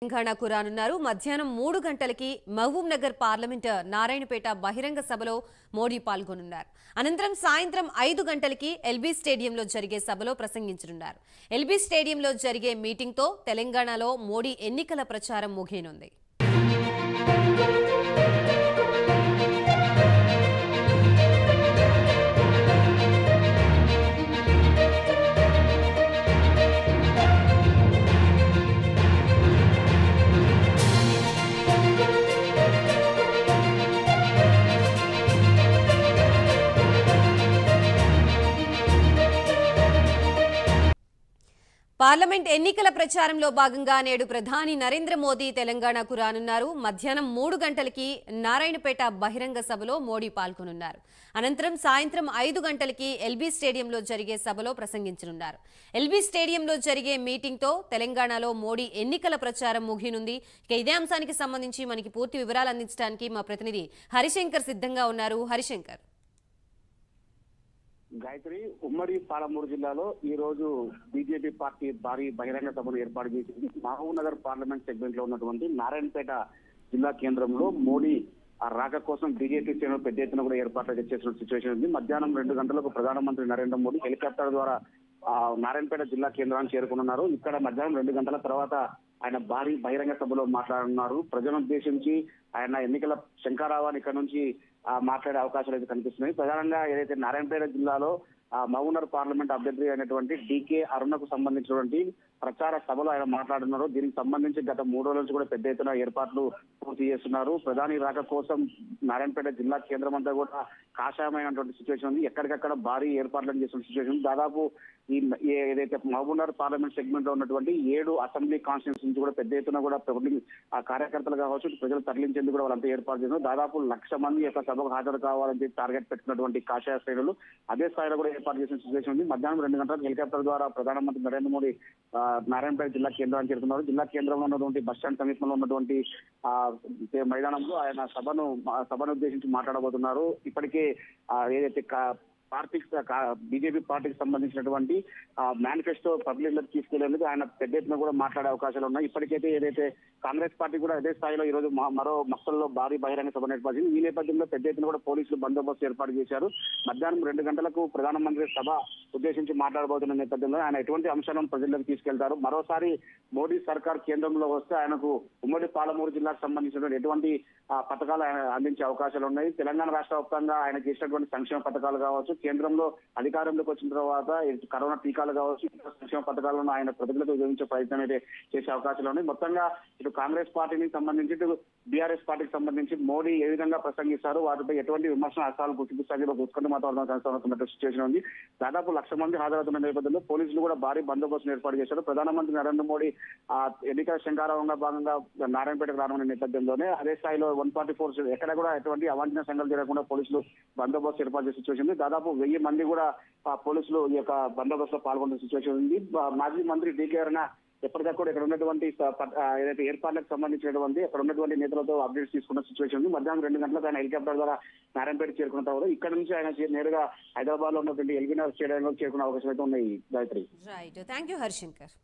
తెలంగాణకు రానున్నారు. మధ్యాహ్నం 3 గంటలకి మహబూబ్ నగర్ పార్లమెంట్ నారాయణపేట బహిరంగ సభలో మోడీ పాల్గొనున్నారు. అనంతరం సాయంత్రం 5 గంటలకి ఎల్బీ స్టేడియంలో జరిగే సభలో ప్రసంగించనున్నారు. ఎల్బీ స్టేడియంలో జరిగే మీటింగ్తో తెలంగాణలో మోడీ ఎన్నికల ప్రచారం ముగియనుంది. పార్లమెంట్ ఎన్నికల ప్రచారంలో భాగంగా నేడు ప్రధాని నరేంద్ర మోదీ తెలంగాణకు రానున్నారు. మధ్యాహ్నం 3 గంటలకి నారాయణపేట బహిరంగ సభలో మోడీ పాల్గొనున్నారు. అనంతరం సాయంత్రం 5 గంటలకి ఎల్బీ స్టేడియంలో జరిగే సభలో ప్రసంగించనున్నారు. ఎల్బీ స్టేడియంలో జరిగే మీటింగ్తో తెలంగాణలో మోడీ ఎన్నికల ప్రచారం ముగియనుంది. ఇదే అంశానికి సంబంధించి మనకి పూర్తి వివరాలు అందించడానికి మా ప్రతినిధి హరిశంకర్ సిద్ధంగా ఉన్నారు. హరిశంకర్, గాయత్రి, ఉమ్మడి పాలమూరు జిల్లాలో ఈ రోజు బీజేపీ పార్టీ భారీ బహిరంగ సభను ఏర్పాటు చేసింది. మహబూబ్ నగర్ పార్లమెంట్ సెగ్మెంట్ లో ఉన్నటువంటి నారాయణపేట జిల్లా కేంద్రంలో మోడీ రాక కోసం బీజేపీ శ్రేణులు పెద్ద ఎత్తున కూడా ఏర్పాట్లు చేసిన సిచ్యువేషన్ ఉంది. మధ్యాహ్నం 2 గంటలకు ప్రధానమంత్రి నరేంద్ర మోడీ హెలికాప్టర్ ద్వారా నారాయణపేట జిల్లా కేంద్రాన్ని చేరుకున్నారు. ఇక్కడ మధ్యాహ్నం 2 గంటల తర్వాత ఆయన భారీ బహిరంగ సభలో మాట్లాడనున్నారు. ప్రజలను ఉద్దేశించి ఆయన ఎన్నికల శంఖారావాన్ని ఇక్కడ నుంచి మాట్లాడే అవకాశాలు అయితే కనిపిస్తున్నాయి. ప్రధానంగా ఏదైతే నారాయణపేట జిల్లాలో మహబూబ్నగర్ పార్లమెంట్ అభ్యర్థి అయినటువంటి డీకే అరుణకు సంబంధించినటువంటి ప్రచార సభలో ఆయన మాట్లాడుతున్నారు. దీనికి సంబంధించి గత 3 రోజుల నుంచి కూడా పెద్ద ఎత్తున ఏర్పాట్లు పూర్తి చేస్తున్నారు. ప్రధాని రాక కోసం నారాయణపేట జిల్లా కేంద్రం అంతా కూడా కాషాయమైనటువంటి సిచ్యువేషన్ ఉంది. ఎక్కడికక్కడ భారీ ఏర్పాట్లను చేస్తున్న సిచ్యువేషన్. దాదాపు ఏదైతే మహబూబ్నగర్ పార్లమెంట్ సెగ్మెంట్ లో ఉన్నటువంటి 7 అసెంబ్లీ కాన్స్టిట్యూన్సీ నుంచి కూడా పెద్ద ఎత్తున కూడా కార్యకర్తలు కావచ్చు, ప్రజలు తరలించేందుకు కూడా వాళ్ళంతా ఏర్పాటు చేస్తున్నారు. దాదాపు 1,00,000 మంది యొక్క సభకు హాజరు కావాలని చెప్పి టార్గెట్ పెట్టుకున్నటువంటి కాషాయ శ్రేణులు అదే స్థాయిలో కూడా ఏర్పాటు చేసిన సిచ్యువేషన్ ఉంది. మధ్యాహ్నం 2 గంటలకు హెలికాప్టర్ ద్వారా ప్రధానమంత్రి నరేంద్ర మోడీ నారాయణపేట జిల్లా కేంద్రానికి చేరుకున్నారు. జిల్లా కేంద్రంలో ఉన్నటువంటి బస్టాండ్ సమీపంలో ఉన్నటువంటి మైదానంలో ఆయన సభను ఉద్దేశించి మాట్లాడబోతున్నారు. ఇప్పటికే ఏదైతే బీజేపీ పార్టీకి సంబంధించినటువంటి మేనిఫెస్టో పబ్లిక్ లోకి తీసుకెళ్లేందుకు ఆయన పెద్ద ఎత్తున కూడా మాట్లాడే అవకాశాలు ఉన్నాయి. ఇప్పటికైతే ఏదైతే కాంగ్రెస్ పార్టీ కూడా అదే స్థాయిలో ఈ రోజు మరో మక్తల్లో భారీ బహిరంగ సభ ఏర్పాటు చేసింది. ఈ నేపథ్యంలో పెద్ద ఎత్తున కూడా పోలీసులు బందోబస్తు ఏర్పాటు చేశారు. మధ్యాహ్నం 2 గంటలకు ప్రధానమంత్రి సభ ఉద్దేశించి మాట్లాడబోతున్న నేపథ్యంలో ఆయన ఎటువంటి అంశాలను ప్రజల్లోకి తీసుకెళ్తారు, మరోసారి మోడీ సర్కార్ కేంద్రంలో వస్తే ఆయనకు ఉమ్మడి పాలమూరు జిల్లాకు సంబంధించినటువంటి ఎటువంటి పథకాలు ఆయన అందించే అవకాశాలు ఉన్నాయి. తెలంగాణ రాష్ట్ర వ్యాప్తంగా ఆయన చేసినటువంటి సంక్షేమ పథకాలు కావచ్చు, కేంద్రంలో అధికారంలోకి వచ్చిన తర్వాత కరోనా టీకాలు కావచ్చు, సంక్షేమ పథకాలను ఆయన ప్రజలకు వివరించే ప్రయత్నం అయితే చేసే అవకాశాలు ఉన్నాయి. మొత్తంగా ఇటు కాంగ్రెస్ పార్టీకి సంబంధించి ఇటు బీఆర్ఎస్ పార్టీకి సంబంధించి మోడీ ఏ విధంగా ప్రసంగిస్తారు, వాటిపై ఎటువంటి విమర్శన అర్థాలు గుర్తిస్తారో ఉత్కంఠ వాతావరణం సిచ్యువేషన్ ఉంది. దాదాపు 1,00,000 మంది హాజరవుతున్న నేపథ్యంలో పోలీసులు కూడా భారీ బందోబస్తును ఏర్పాటు చేశారు. ప్రధానమంత్రి నరేంద్ర మోడీ ఎన్నికల శంఖారావంగా భాగంగా నారాయణపేటకు రానున్న నేపథ్యంలోనే అదే స్థాయిలో 144 ఎక్కడ కూడా ఎటువంటి అవాంఛనీయ సంఘటనలు జరగకుండా పోలీసులు బందోబస్తు ఏర్పాటు చేసే సిచ్యువేషన్ ఉంది. దాదాపు 1000 మంది కూడా పోలీసులు ఈ యొక్క బందోబస్తులో పాల్గొన్న సిచ్యువేషన్ ఉంది. మాజీ మంత్రి డీకే అరుణ ఎప్పటికప్పుడు ఇక్కడ ఉన్నటువంటి ఏదైతే ఏర్పాట్లకు సంబంధించినటువంటి అక్కడ ఉన్నటువంటి నేతలతో అప్డేట్స్ తీసుకున్న సిచ్యువేషన్ ఉంది. మధ్యాహ్నం 2 గంటలకు ఆయన హెలికాప్టర్ ద్వారా నారాయణపేట చేరుకున్న తర్వాత ఇక్కడ నుంచి ఆయన నేరుగా హైదరాబాద్ లో ఉన్నటువంటి ఎల్బీ నగర్ స్టేడియంలో చేరుకునే అవకాశం అయితే ఉన్నాయి. Gayatri, right, thank you Harishankar.